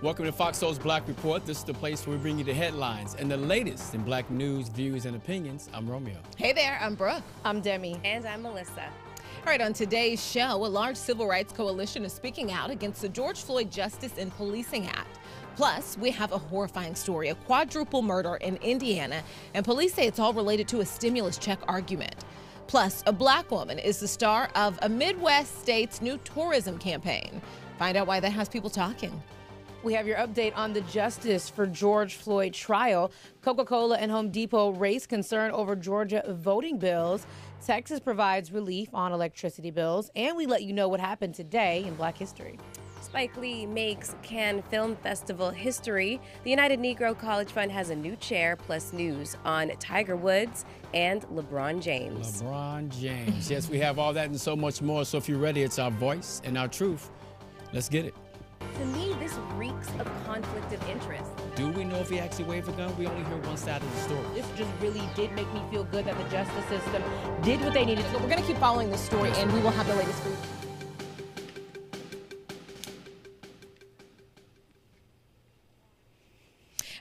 Welcome to FOXSOUL's Black Report. This is the place where we bring you the headlines and the latest in black news, views, and opinions. I'm Romeo. Hey there, I'm Brooke. I'm Demi. And I'm Melissa. All right, on today's show, a large civil rights coalition is speaking out against the George Floyd Justice and Policing Act. Plus, we have a horrifying story, a quadruple murder in Indiana, and police say it's all related to a stimulus check argument. Plus, a black woman is the star of a Midwest state's new tourism campaign. Find out why that has people talking. We have your update on the justice for George Floyd trial. Coca-Cola and Home Depot raise concern over Georgia voting bills. Texas provides relief on electricity bills. And we let you know what happened today in Black history. Spike Lee makes Cannes Film Festival history. The United Negro College Fund has a new chair, plus news on Tiger Woods and LeBron James. LeBron James. Yes, we have all that and so much more. So if you're ready, it's our voice and our truth. Let's get it. To me, this reeks of conflict of interest. Do we know if he actually waved a gun? We only hear one side of the story. This just really did make me feel good that the justice system did what they needed to do. We're going to keep following this story, and we will have the latest for you.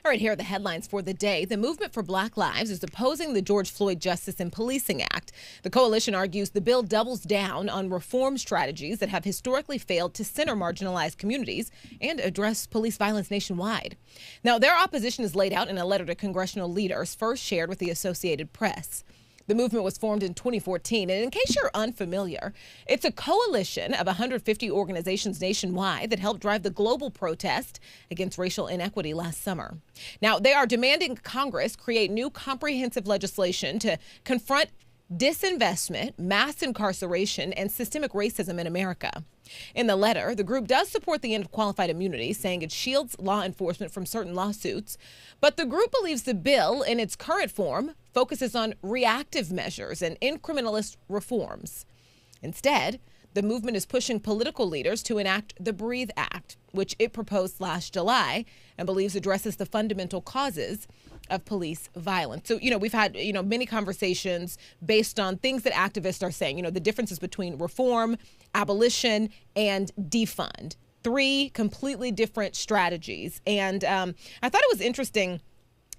All right, here are the headlines for the day. The Movement for Black Lives is opposing the George Floyd Justice and Policing Act. The coalition argues the bill doubles down on reform strategies that have historically failed to center marginalized communities and address police violence nationwide. Now, their opposition is laid out in a letter to congressional leaders, first shared with the Associated Press. The movement was formed in 2014, and in case you're unfamiliar, it's a coalition of 150 organizations nationwide that helped drive the global protest against racial inequity last summer. Now, they are demanding Congress create new comprehensive legislation to confront disinvestment, mass incarceration, and systemic racism in America. In the letter, the group does support the end of qualified immunity, saying it shields law enforcement from certain lawsuits. But the group believes the bill, in its current form, focuses on reactive measures and incrementalist reforms. Instead, the movement is pushing political leaders to enact the Breathe Act, which it proposed last July and believes addresses the fundamental causes of police violence. So, we've had, many conversations based on things that activists are saying, the differences between reform, abolition, and defund. Three completely different strategies. And I thought it was interesting,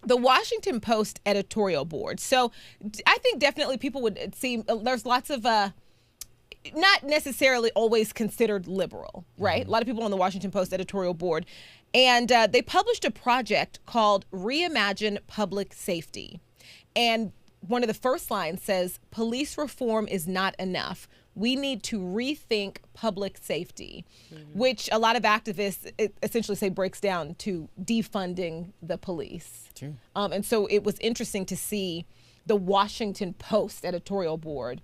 the Washington Post editorial board. So I think definitely people would see there's lots of not necessarily always considered liberal, right? A lot of people on the Washington Post editorial board. And they published a project called Reimagine Public Safety. And one of the first lines says, police reform is not enough. We need to rethink public safety, which a lot of activists essentially say breaks down to defunding the police. True. And so it was interesting to see the Washington Post editorial board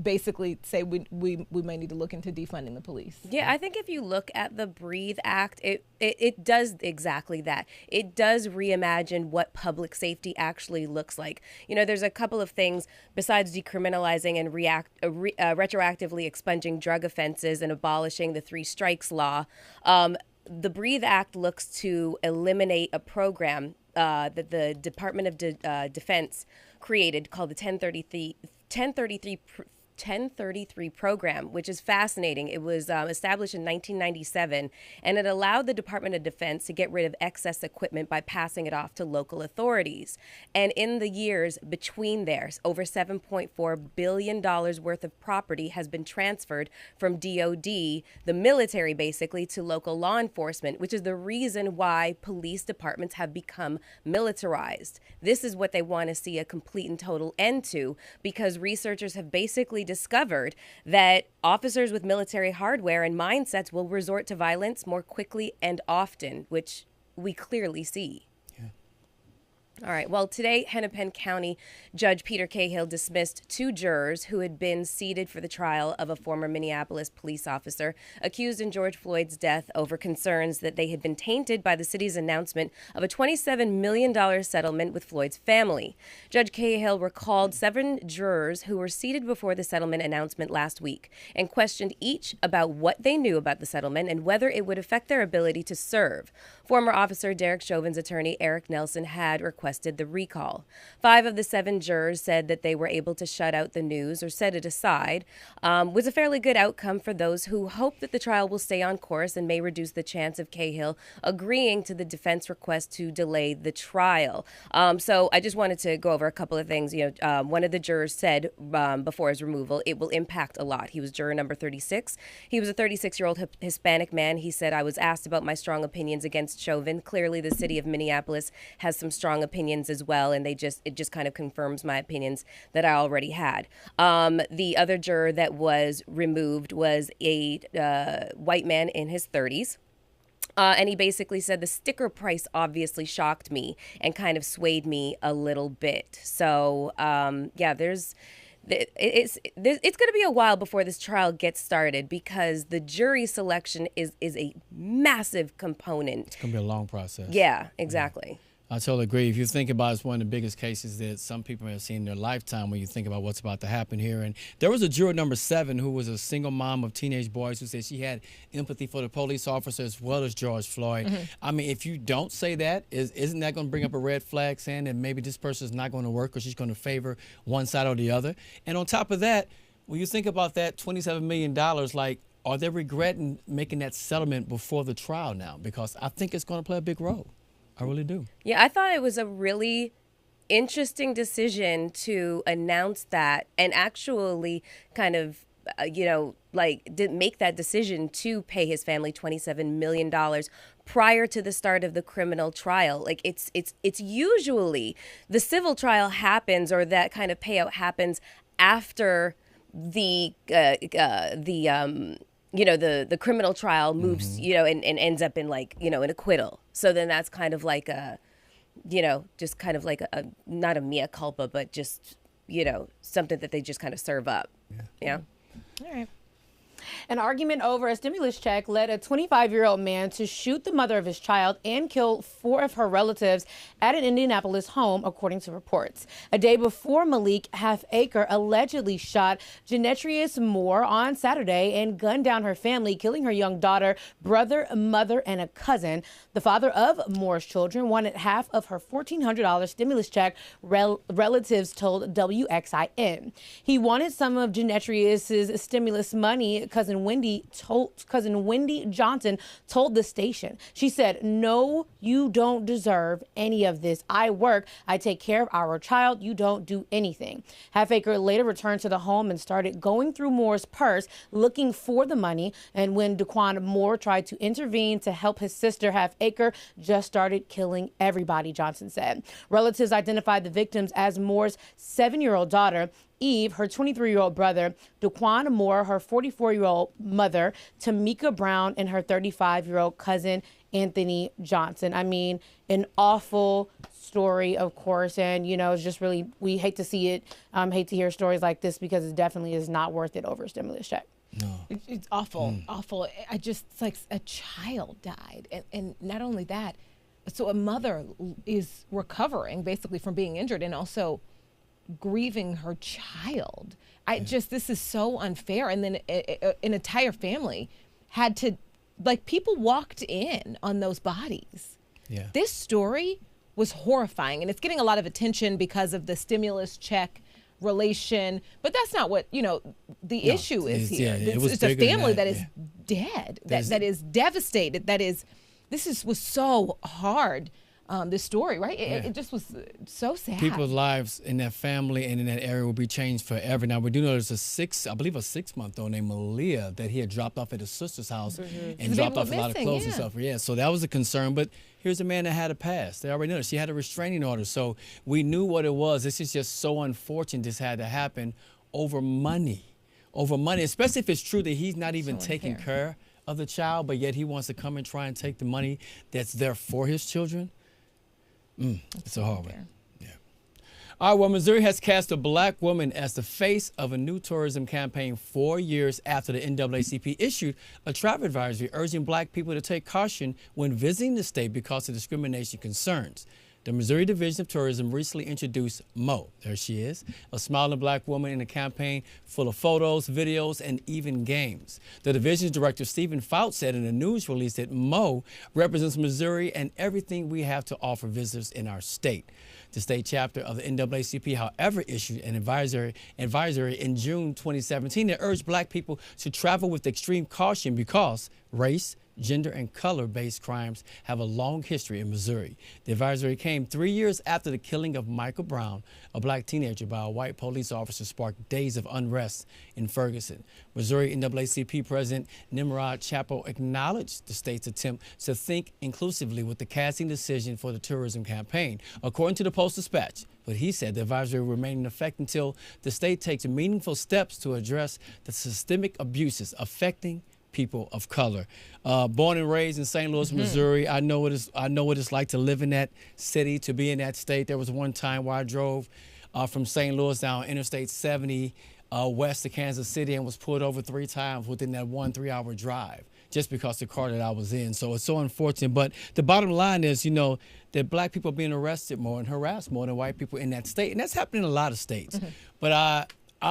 basically say we may need to look into defunding the police. Yeah, I think if you look at the Breathe Act, it does exactly that. It does reimagine what public safety actually looks like. There's a couple of things besides decriminalizing and retroactively expunging drug offenses and abolishing the 3 strikes law. The Breathe Act looks to eliminate a program that the Department of Defense created called the 1033 program, which is fascinating. It was established in 1997, and it allowed the Department of Defense to get rid of excess equipment by passing it off to local authorities. And in the years between there, over $7.4 billion worth of property has been transferred from DOD, the military basically, to local law enforcement, which is the reason why police departments have become militarized. This is what they want to see a complete and total end to, because researchers have basically discovered that officers with military hardware and mindsets will resort to violence more quickly and often, which we clearly see. All right. Well, today, Hennepin County Judge Peter Cahill dismissed 2 jurors who had been seated for the trial of a former Minneapolis police officer accused in George Floyd's death over concerns that they had been tainted by the city's announcement of a $27 million settlement with Floyd's family. Judge Cahill recalled 7 jurors who were seated before the settlement announcement last week and questioned each about what they knew about the settlement and whether it would affect their ability to serve. Former officer Derek Chauvin's attorney, Eric Nelson, had requested requested the recall. 5 of the 7 jurors said that they were able to shut out the news or set it aside. Was a fairly good outcome for those who hope that the trial will stay on course and may reduce the chance of Cahill agreeing to the defense request to delay the trial. So I just wanted to go over a couple of things. One of the jurors said before his removal, it will impact a lot. He was juror number 36. He was a 36-year-old Hispanic man. He said, I was asked about my strong opinions against Chauvin. Clearly, the city of Minneapolis has some strong opinions as well, and it just kind of confirms my opinions that I already had. The other juror that was removed was a white man in his 30s. And he basically said the sticker price obviously shocked me and kind of swayed me a little bit. So, it's going to be a while before this trial gets started because the jury selection is a massive component. It's going to be a long process. Yeah, exactly. Yeah. I totally agree. If you think about it, it's one of the biggest cases that some people have seen in their lifetime when you think about what's about to happen here. And there was a juror number 7 who was a single mom of teenage boys who said she had empathy for the police officer as well as George Floyd. Mm-hmm. I mean, if you don't say that, isn't that going to bring up a red flag saying that maybe this person is not going to work or she's going to favor one side or the other? And on top of that, when you think about that $27 million, like, are they regretting making that settlement before the trial now? Because I think it's going to play a big role. I really do. Yeah, I thought it was a really interesting decision to announce that and actually kind of, didn't make that decision to pay his family $27 million prior to the start of the criminal trial. Like it's usually the civil trial happens or that kind of payout happens after the criminal trial moves, and ends up in an acquittal. So then that's kind of like just kind of like not a mea culpa, but just, something that they just kind of serve up. Yeah. All right. An argument over a stimulus check led a 25-year-old man to shoot the mother of his child and kill 4 of her relatives at an Indianapolis home, according to reports. A day before Malik Halfacre allegedly shot Genetrius Moore on Saturday and gunned down her family, killing her young daughter, brother, mother, and a cousin. The father of Moore's children wanted half of her $1,400 stimulus check, relatives told WXIN. He wanted some of Genetrius's stimulus money. Cousin Wendy Johnson told the station. She said, "No, you don't deserve any of this. I work. I take care of our child. You don't do anything." Halfacre later returned to the home and started going through Moore's purse looking for the money. And when Daquan Moore tried to intervene to help his sister, Halfacre just started killing everybody, Johnson said. Relatives identified the victims as Moore's 7-year-old daughter, Eve, her 23-year-old brother, Daquan Moore, her 44-year-old mother, Tamika Brown, and her 35-year-old cousin, Anthony Johnson. I mean, an awful story, of course, and, it's just really, we hate to see it, hate to hear stories like this because it definitely is not worth it over a stimulus check. No. It's awful, awful. It's like a child died. And not only that, so a mother is recovering basically from being injured and also grieving her child. This is so unfair. And then an entire family had to, people walked in on those bodies. Yeah. This story was horrifying, and it's getting a lot of attention because of the stimulus check relation, but that's not what the issue is here. It's a family that is dead, that is devastated, was so hard. This story, right? It just was so sad. People's lives in that family and in that area will be changed forever. Now, we do know there's a 6-month-old named Malia that he had dropped off at his sister's house and dropped off a lot of clothes and stuff. Yeah, so that was a concern. But here's a man that had a past. They already know that. She had a restraining order. So we knew what it was. This is just so unfortunate this had to happen over money. Over money, especially if it's true that he's not even taking care of the child, but yet he wants to come and try and take the money that's there for his children. It's a hard one. Yeah. All right, well, Missouri has cast a black woman as the face of a new tourism campaign 4 years after the NAACP issued a travel advisory urging black people to take caution when visiting the state because of discrimination concerns. The Missouri Division of Tourism recently introduced Mo, there she is, a smiling black woman in a campaign full of photos, videos, and even games. The division's director, Stephen Fouts, said in a news release that Mo represents Missouri and everything we have to offer visitors in our state. The state chapter of the NAACP, however, issued an advisory in June 2017 that urged black people to travel with extreme caution because race, gender, and color-based crimes have a long history in Missouri. The advisory came 3 years after the killing of Michael Brown, a black teenager, by a white police officer, sparked days of unrest in Ferguson. Missouri NAACP President Nimrod Chappell acknowledged the state's attempt to think inclusively with the casting decision for the tourism campaign. According to the Post-Dispatch, but he said the advisory will remain in effect until the state takes meaningful steps to address the systemic abuses affecting people of color. Born and raised in St. Louis, Missouri, I know what it's like to live in that city, to be in that state. There was one time where I drove from St. Louis down Interstate 70 west to Kansas City and was pulled over 3 times within that 1 3-hour drive just because the car that I was in. So it's so unfortunate. But the bottom line is, you know, that black people are being arrested more and harassed more than white people in that state. And that's happening in a lot of states. But I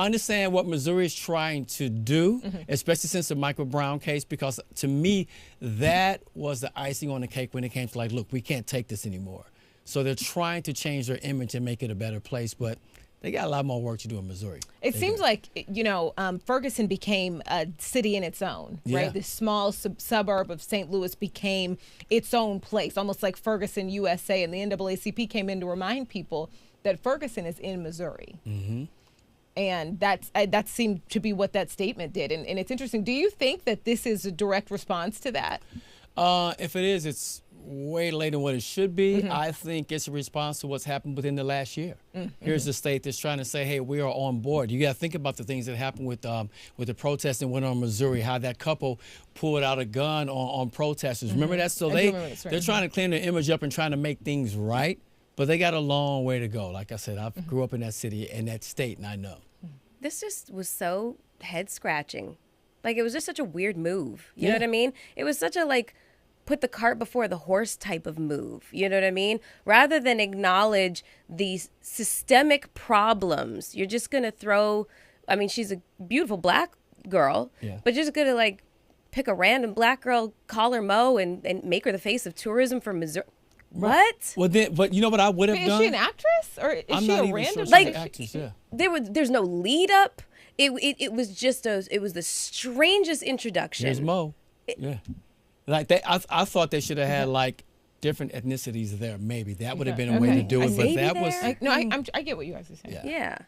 understand what Missouri is trying to do, especially since the Michael Brown case, because to me, that was the icing on the cake when it came to like, look, we can't take this anymore. So they're trying to change their image and make it a better place, but they got a lot more work to do in Missouri. It seems like, you know, Ferguson became a city in its own, right? This small suburb of St. Louis became its own place, almost like Ferguson, USA, and the NAACP came in to remind people that Ferguson is in Missouri. And that seemed to be what that statement did. And it's interesting. Do you think that this is a direct response to that? If it is, it's way later than what it should be. I think it's a response to what's happened within the last year. Here's the state that's trying to say, hey, we are on board. You got to think about the things that happened with the protests that went on in Missouri, how that couple pulled out a gun on protesters. Remember that? So they're trying to clean their image up and trying to make things right. But they got a long way to go. Like I said, I grew up in that city and that state, and I know. This just was so head-scratching. Like, it was just such a weird move. You know what I mean? It was such a, like, put the cart before the horse type of move. You know what I mean? Rather than acknowledge these systemic problems, you're just going to throw, I mean, she's a beautiful black girl, but you're just going to, like, pick a random black girl, call her Mo, and make her the face of tourism for Missouri. What? Well, then, but you know what I would have done? Is she an actress or is she a random? Like, actress, there's no lead up. It was just it was the strangest introduction. There's Mo. Like I thought they should have had like different ethnicities there. Maybe that would have been a way to do it. But that was no. I get what you guys are saying. Yeah.